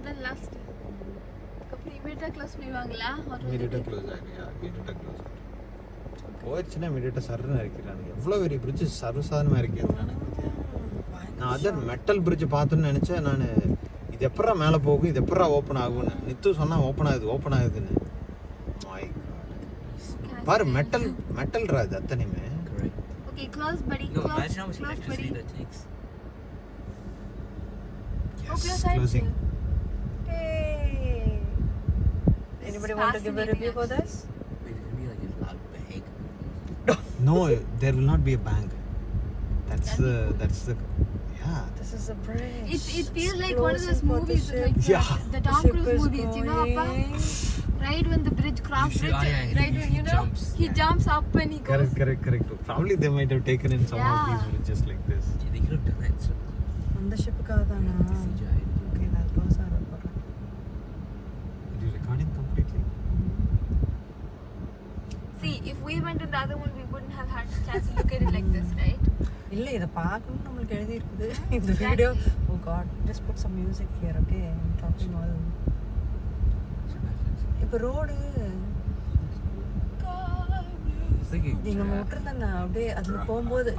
Then last. Immediate close பண்ணிவாங்களா? Immediate close ஆகியா? Immediate close. போயிடுச்சுனா immediate சர்றன்னு இறக்கிறானுங்க. எவ்வளவு பெரிய bridge சர்வசாதாரணமா இறக்கிறானுங்க. நான் அதர் மெட்டல் bridge பார்த்தேன்னு நினைச்சேன் நான். இது எப்பறா மேலே போகும்? இது எப்பறா ஓபன் ஆகும்னு. நித்து சொன்னா ஓபன் ஆகுதுன்னு. My God. பாரு மெட்டல் ரா இது அத்தனையுமே. Okay, close buddy. No, imagine how much electricity that takes. Yes, closing. Hey. Anybody want to give a review for this? Wait, it's gonna be like a loud bang. No, there will not be a bang. That's the yeah. This is a bridge. It feels like one of those movies like the Tom Cruise movies, you know, Appa? Right when the bridge crosses, right when you know he jumps up and he goes. Correct. Probably they might have taken in some of these bridges like this. Yeah, they could have done that. So. On the ship kaadana. Okay, that goes out of it. Are you recording completely? See, if we went to the other one, we wouldn't have had a chance to look at it like this, right? இல்ல இத பார்க்கணும் நமக்கு எழுதி இருக்குது இந்த video. Oh god, just put some music here, okay? I'm talking all. இப்ப road நீங்க மோட்டர்தானே அப்படியே அதுல போகும்போது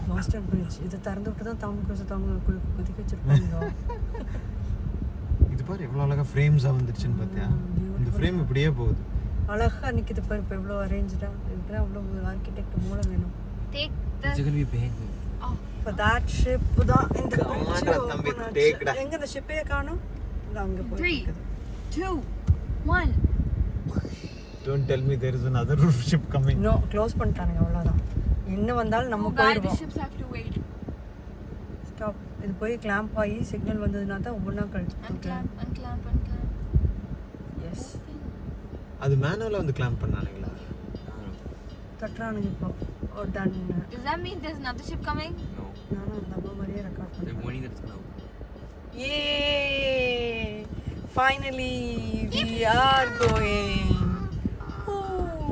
பாஸ்டன் பிரிட்ஜ் இதை திறந்து விட்டு தான் தாங்க குதிக்க வச்சிருப்பாங்க. இது பாரு எவ்வளவு அழகா ஃப்ரேம்ஸா வந்துருச்சுன்னு பாத்தியா? இந்த ஃப்ரேம் இப்படியே போகுது. அழகா நிக்குது பாரு. இப்ப எவ்வளவு அரேஞ்ச்டா இதுக்கு அவ்வளவு ஆர்க்கிடெக்ட் மூளை வேணும். Take the. It's gonna be big. For that ship தான் இந்த கமாண்டா தம்பி டேக்டா. எங்க இந்த ஷிப்பே காணோம்? அங்க போய் 3, 2, 1. Don't tell me there is another ship coming. No, close பண்ணிட்டாங்க அவ்வளவுதான். என்ன வந்தாலும் நம்ம போயிடுவோம். The ships have to wait. Stop. இது போய் கிளாம்ப் ஆகி சிக்னல் வந்ததுனா தான் ஒவ்வொண்ணா கழிச்சு. Unclamp. Yes. அது மேனுவலா வந்து கிளாம்ப் பண்ணானுங்களா? தட்றானுங்க இப்போ. Oh, done. Does that mean there's another ship coming? No. நானும் அந்த அம்மா மாதிரியே ரெக்கார்ட் They're பண்ணேன். warning that it's gonna open. Yay! Finally, we are going.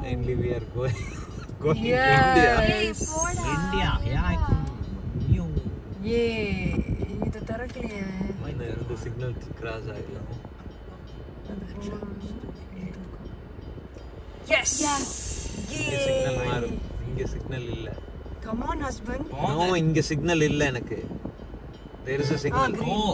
Finally we are going Yes. India. Yeah, I can. Yay! இது தரக்கலையே. இந்த ரெண்டு signal cross ஆகலாம். Yes. இங்க சிக்னல் மாறும். இங்க சிக்னல் இல்ல. Come on husband. No, இங்க சிக்னல் இல்ல எனக்கு. There is a signal. Oh.